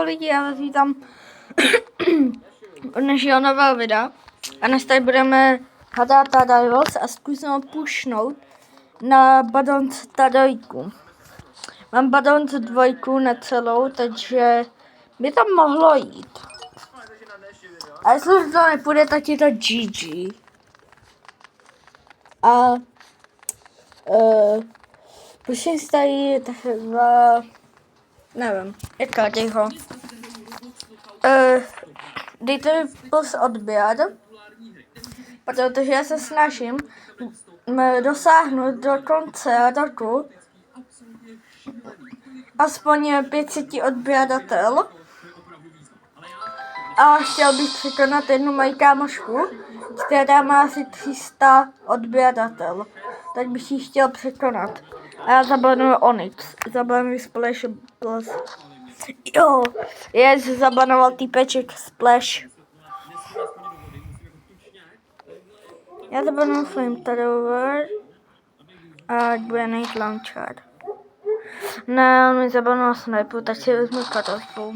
Lidi, já vás vítám od našeho nového videa. A dnes tady budeme hadat Rivals a zkusím ho pušnout na Badonc 3. Mám Badonc 2 na celou, takže by to mohlo jít. A jestli to nepůjde, tak je to GG. A puším si tady takhle, nevím, jaká ho. Dejte plus odběr, protože já se snažím dosáhnout do konce roku aspoň 500 odběratel. A chtěl bych překonat jednu moji kámošku, která má asi 300 odběratel. Tak bych ji chtěl překonat. A já zabanuju Onyx. Zabanuju Splash Plus. Jo, já zabanoval týpeček Splash. Já zabanuju Flamethrower. A ať bude nejít launcher. Ne, on mi zabanuval sniper, tak si vezmu katastrofu.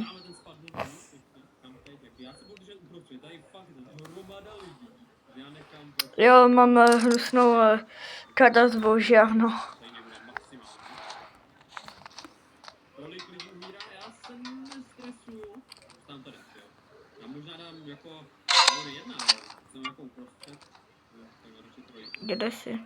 Jo, mám hnusnou katastrofu, že ano. Kde jsi?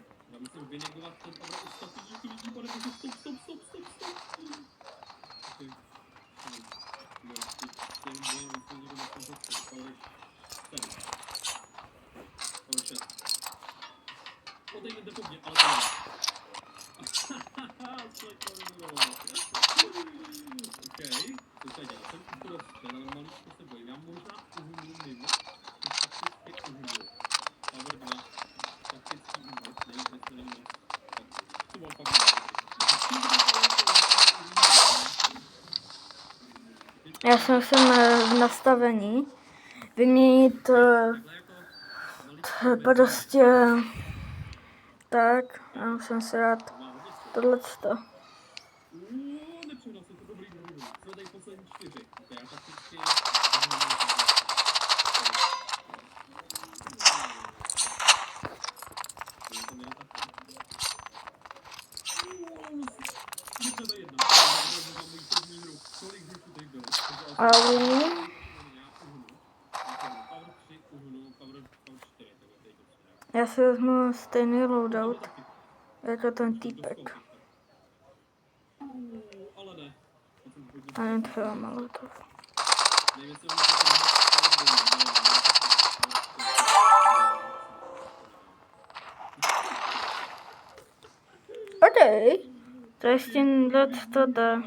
Já jsem v nastavení vyměnit prostě tak, já jsem si rád tohleto. Já si vezmu stejný loadout jako ten týpek. A jen třeba molotov. OK, to ještě to jde.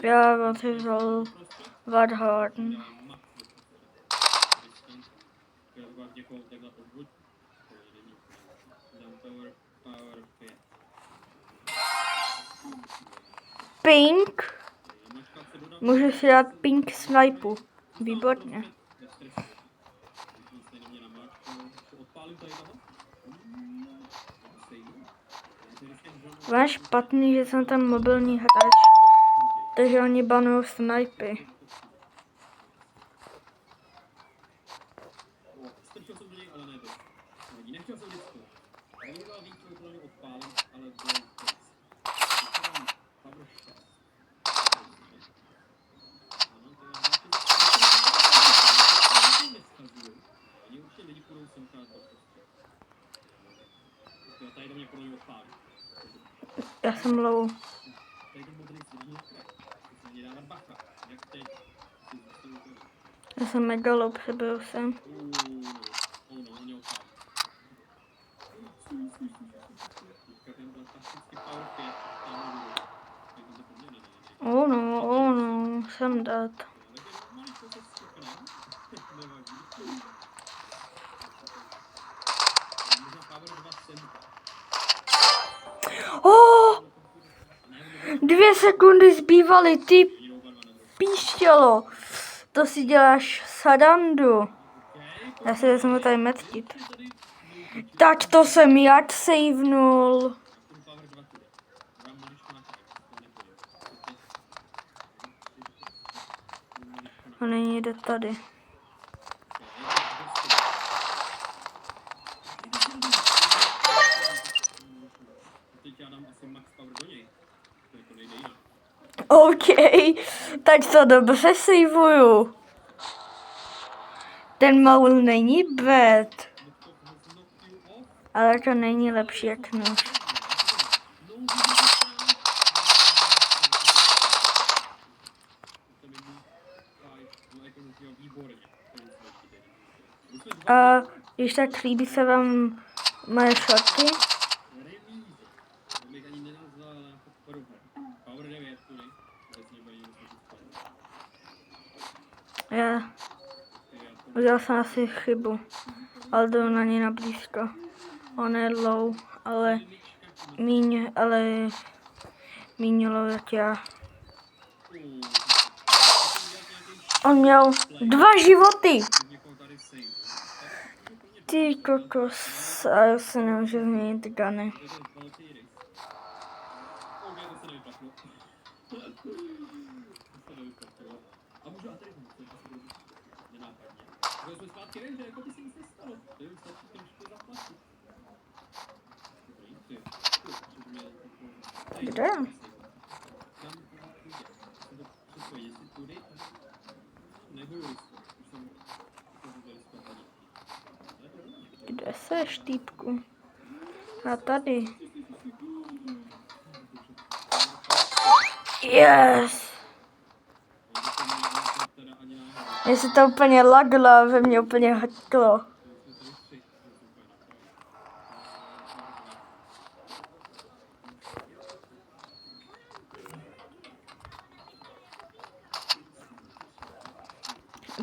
Já mám si vzal Warhorn. Pink. Můžu si dát pink snipu. Výborně. Máš špatný, že jsem tam mobilní hráč, takže oni banují snipy. Já jsem low. Já jsem mega low, přebyl jsem. Oh no, jsem dát. Oh! 2 sekundy zbývaly, ty píštělo. To si děláš sadandu. Já si vezmu tady medkit. Tak to jsem jak savenul. On není někde tady. OK, tak to dobře sejvuju. Ten maul není bad. Ale to není lepší jak nůž. A když tak líbí se vám moje šorty? Já udělal jsem asi chybu, ale jdu na ní na blízko. On je low, ale míň low jak já. On měl 2 životy. Ty kokos, a já se nemůžu změnit guny. Kde? Kde seš, týpku? A tady. Yes! Mně se to úplně laglo, ve mě úplně hacklo.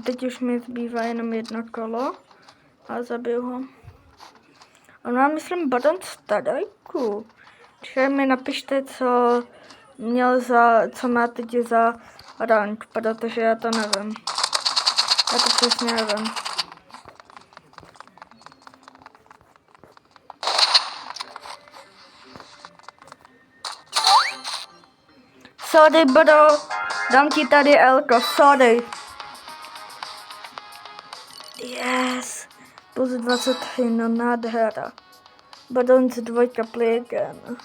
Teď už mi zbývá jenom 1 kolo a zabiju ho. On má, myslím, badon stadajku. Takže mi napište, co má teď za rank, protože já to nevím. Já to přesně nevím. Sorry, bro. Dám ti tady Elko, sorry. Yes. Plus 23, no nádhera. Badon 2 play again.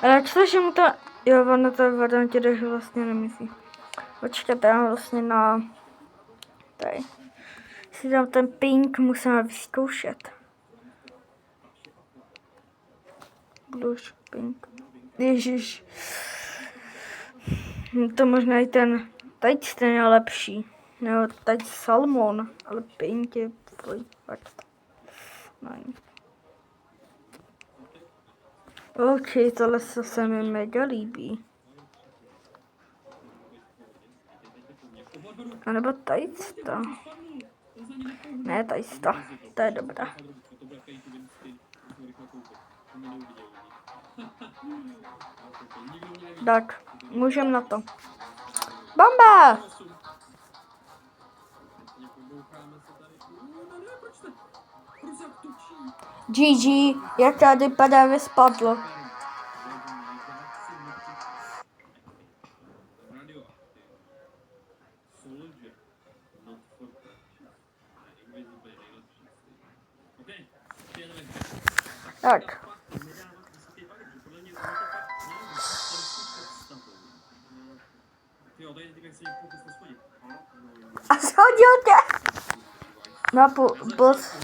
Ale cože mu to... Jo, ono to badon ti vlastně nemyslí. Počkejte, já vlastně na... Tady. Si dám ten pink, musíme vyzkoušet. Blush, pink. Ježiš. To možná i ten... Teď ten je lepší. Nebo teď salmon, ale pink je fakt. OK, tohle se mi mega líbí. A nebo tady to. Ne, tady to je dobré. Tak, můžem na to. Bomba! GG, jak tady právě spadlo. Tak. A shodil tě. No, boss.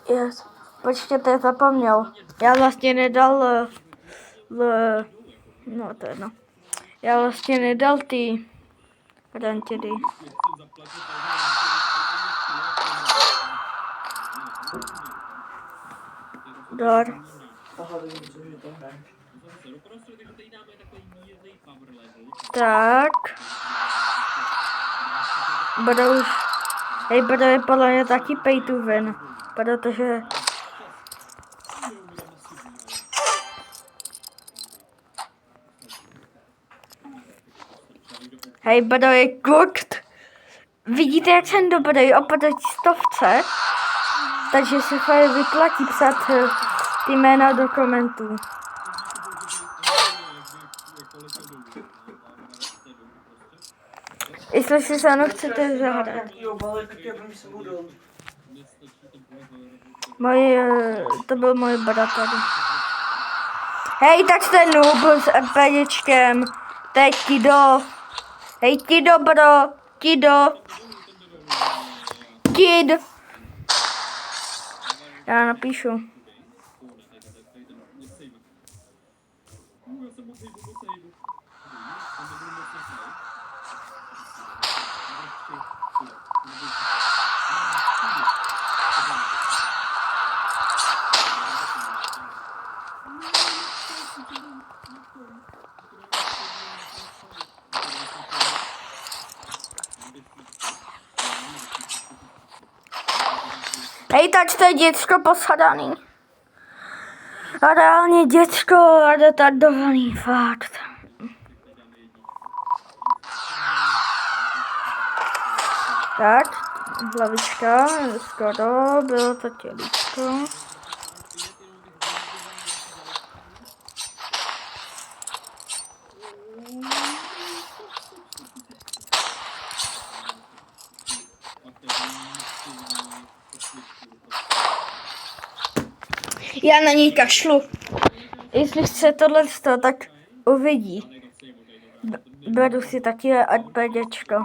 Yes. Počkejte, zapomněl. Já vlastně nedal no to je jedno. Já vlastně nedal ty rantědy. Dar. Tak. Budou už... Hej, bude podle mě taky pay to win. Protože... Hej, Bado je cooked. Vidíte, jak jsem dobrý oproti 100? Takže se fakt vyplatí psát ty jména do komentů. Jestli si se mnou chcete zahrát. To byl můj bratr. Hej, tak jste noob s RPGčkem. Teď Kido. Hej, Kido, bro. Kido. Kid. Já napíšu. Hej, tak to je děcko posadaný. A reálně děcko retardovaný, fakt. Tak, hlavička, skoro, bylo to tělíčko. Já na něj kašlu. Jestli chce tohle, tak uvidí. Beru si taky RPGčko.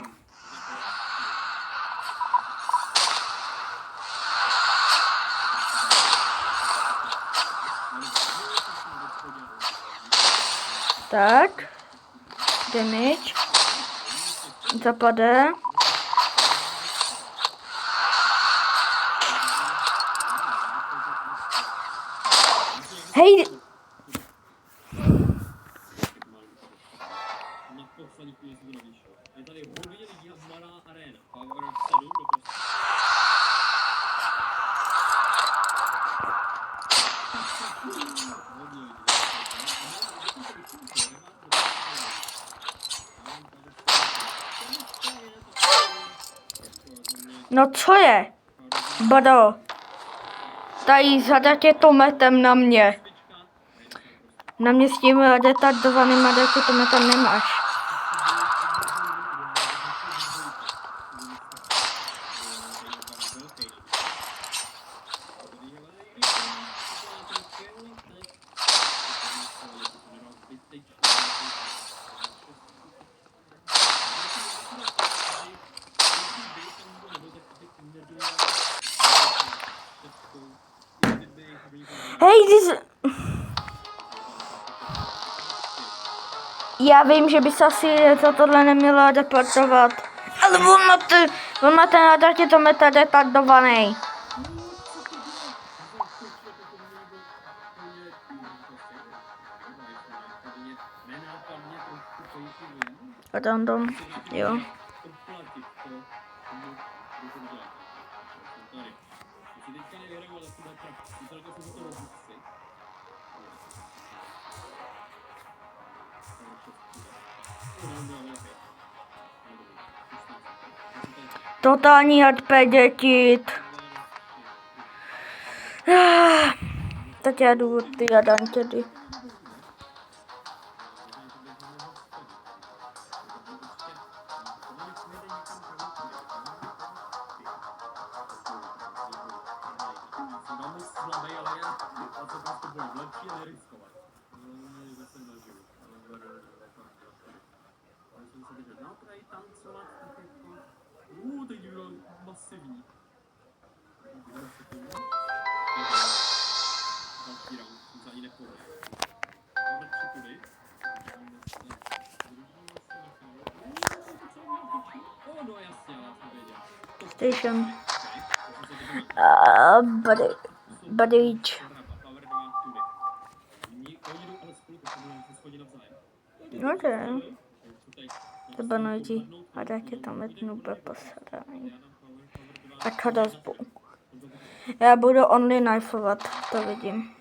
Tak. Damage. Zapade. Hej! No co je? Bado. Tady za raketometem na mě. Na mě s tím retardovaným raketometem nemáš. Hej, já vím, že by se asi za tohle nemělo deportovat. Ale on má ten raketomet retardovaný. Random, jo. Totální HP kit. Tak já jdu ty jadám tedy. Station. Bridge. Okay. To banojí. A taky tam jednu posadaný. A kadazbu. Já budu only knifeovat, to vidím.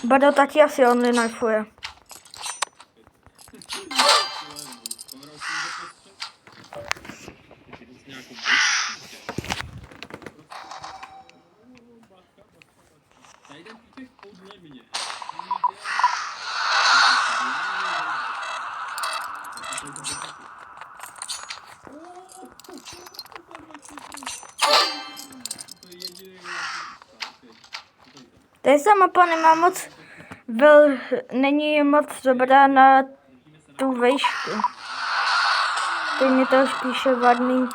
Bado taky asi online knifuje. Tady se mapa nemá moc, není moc dobrá na tu vejšku. To mě to spíše vadný,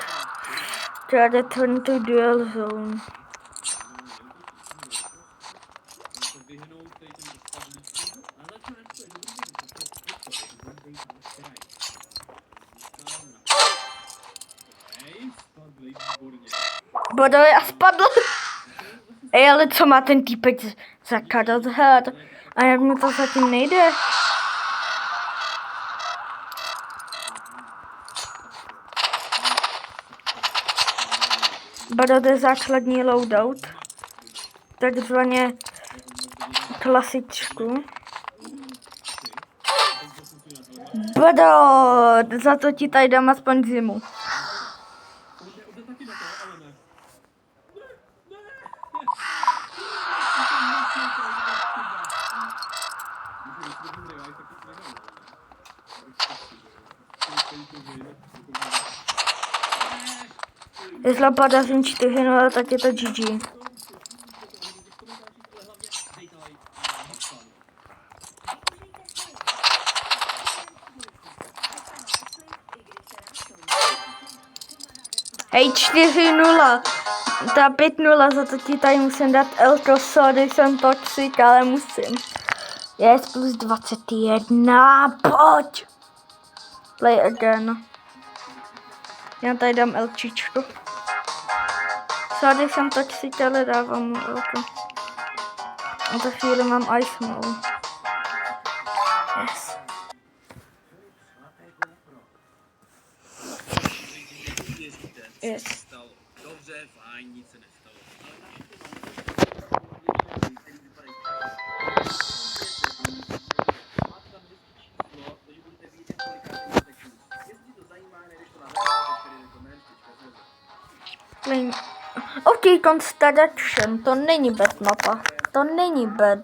to Return to Dual Zone. Bodoj a spadl. Ej, ale co má ten týpek za karat? A jak mi to zatím nejde? Bado jde základní loadout. Takzvaně klasičku. Bado, za to ti tady dám aspoň zimu. Jestli podařím 4-0, tak je to GG. Hej, 4-0. Ta 5-0, za to ti tady musím dát Elko, sorry, jsem toxic, ale musím. Yes, plus 21, pojď. Play again. Já tady dám Elčičko. Sorry, jsem toxic, ale dávám mu Elko. A za chvíli mám Ice Mode. Yes. Yes. Dobře, fajn, nic se nestalo. OK, Constellation, to není bad mapa. To není bad.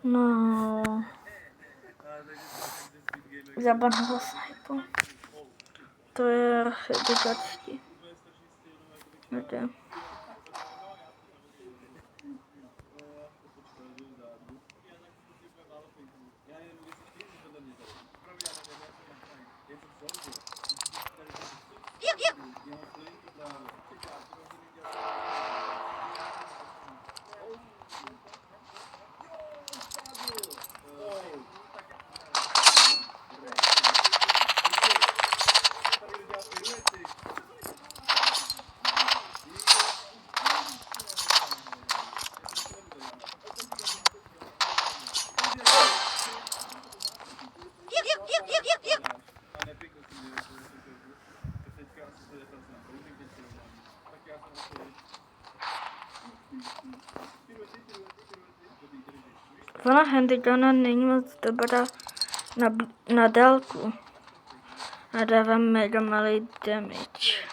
No. Zabanhoval sniper. To je edukační. Okay. Ona handyguna není moc dobrá na dálku. A dává mega malý damage.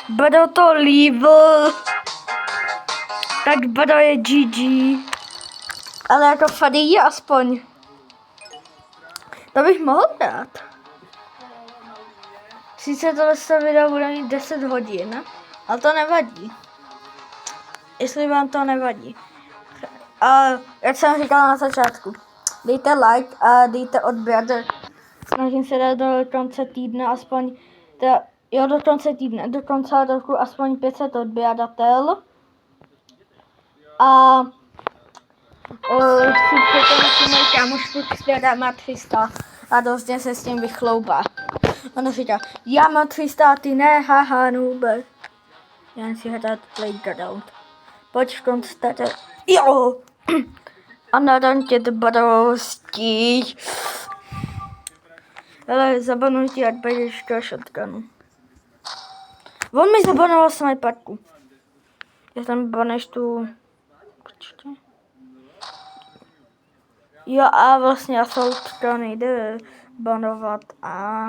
Bado to level. Tak Bado je GG. Ale jako fady je aspoň. To bych mohl dát. Sice tohle video bude mít 10 hodin, ale to nevadí. Jestli vám to nevadí. A jak jsem říkala na začátku, dejte like a dejte odběr. Snažím se dát do konce týdne aspoň, do konce týdne, do konce roku aspoň 500 odběratel. A si překonat moji kámošku, která má 300 a dost se s tím vychloubá. Ona říká, já mám 300 a ty ne, haha, noober. Já si hrát playground. Pojď konstatovat. Jo! A na rantě dbadostí. Ale zabanuj ti, ať budeš do shotgunu. On mi zabanoval sniperku. Já tam baneš tu... Počkej. Jo a vlastně assault to nejde banovat a...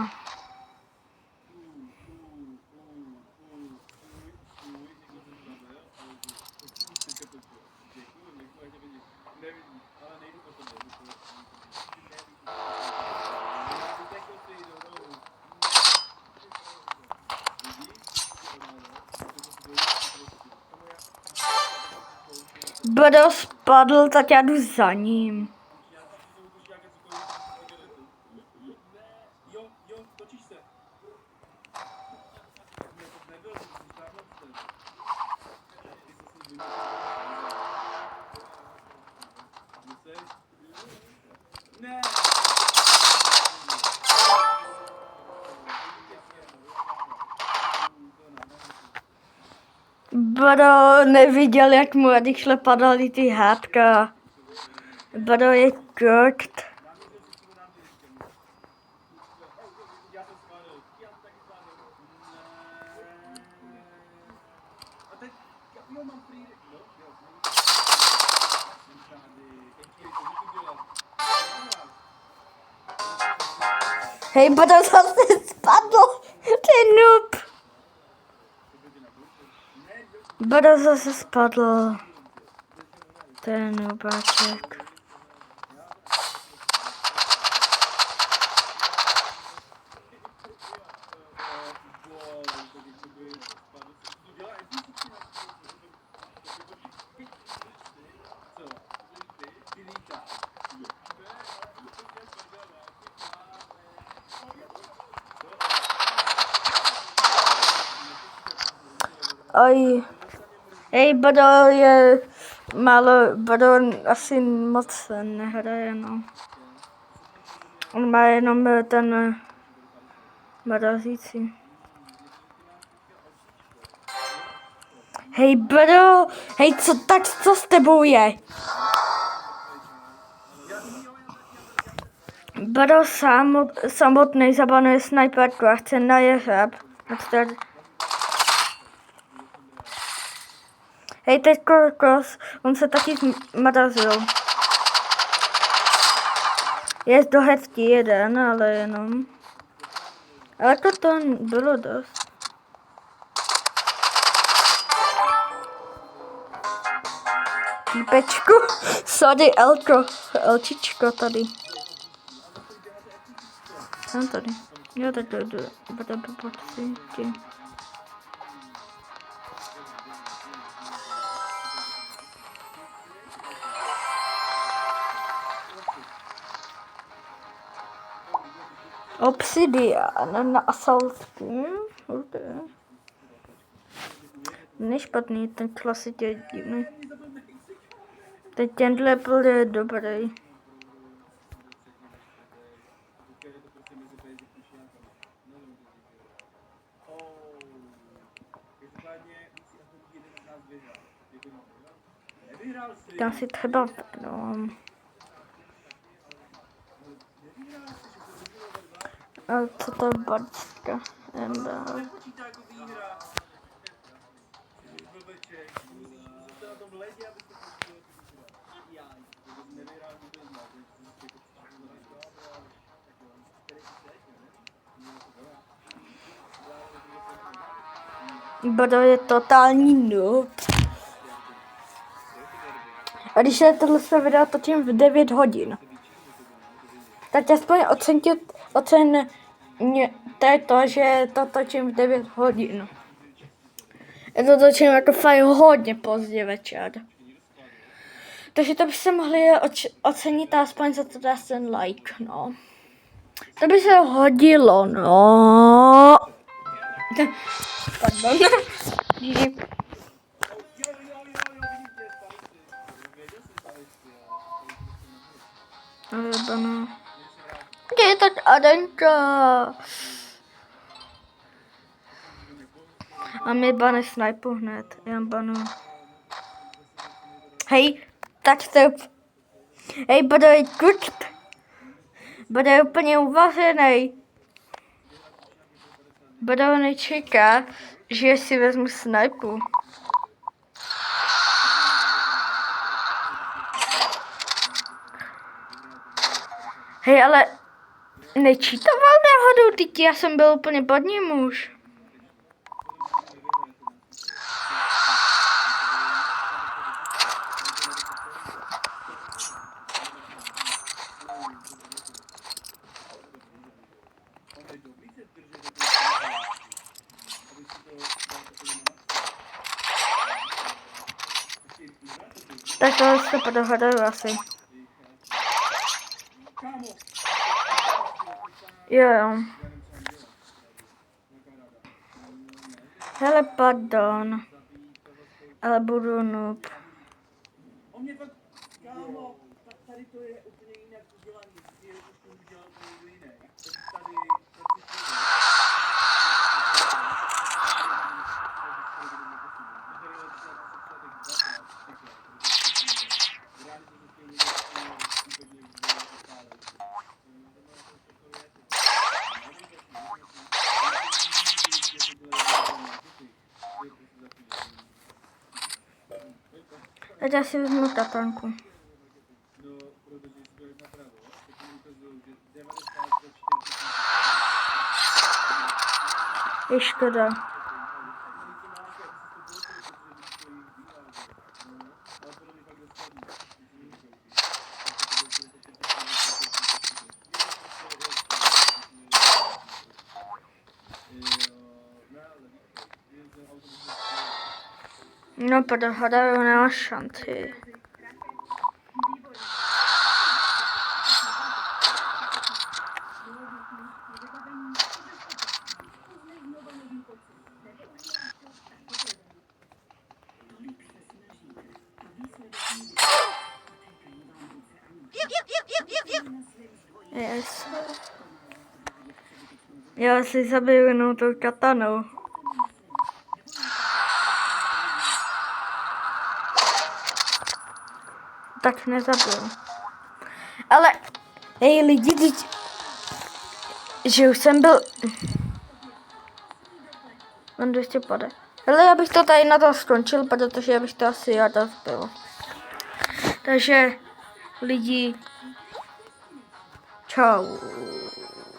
Bado spadl, tak já jdu za ním. Bado neviděl, jak mu rychle padaly ty hápka. Bado je kurt. Hej, Bado zase spadl. Ten noob. Bado zase spadl. Ten noobáček. Oj. Hej, Bado je málo, Bado asi moc nehraje, no. On má jenom ten mrazící. Hej, Bado, hej, co s tebou je? Bado samotný zabanuje sniperku a chce najeřáb. Hej, teď Korkos, on se taky zmrazil. Je do hezký jeden, ale jenom. Ale to bylo dost. Týpečku, sorry, Elčičko tady. Jsem tady. Jo, tak to jdu. Bude pocítí. Obsidian na assaultku. Okay. Nešpatný, ten klasik je divný. Tenhle byl dobrý. Tam si třeba a co to je bačka? Bado je totální noob. A když je tohle video točím v 9 hodin, tak aspoň oceňte to, že to točím v 9 hodin. Já to točím jako fajn hodně pozdě večer. Takže to by se mohli ocenit aspoň za to dát ten like, no. To by se hodilo, no. Pardon. Ale je tak Adenka. A my bane snipu hned. Já banu. Hej, tak to Hej, Badoj, kučt. Badoj úplně uvařenej. Badoj nečeká, že si vezmu snajpu. Hej, ale nečítoval náhodou, teď já jsem byl úplně pod ním už. Tak tohle se podohadaju asi. Jo. Hele, pardon. Ale budu noob. On mě fakt, kámo, tady to je úplně jinak udělaný, je to udělal to někdo jiný. Teď já si vezmu tapanku. Je škoda. No, podohadaju, nemá šanci. Yes. Já si zabiju jenom tou katanou. Tak nezabil. Ale, hej lidi, teď, že už jsem byl... On 200 pade. Ale já bych to tady na to skončil, protože já bych to asi ráda zbyl. Takže, lidi, čau.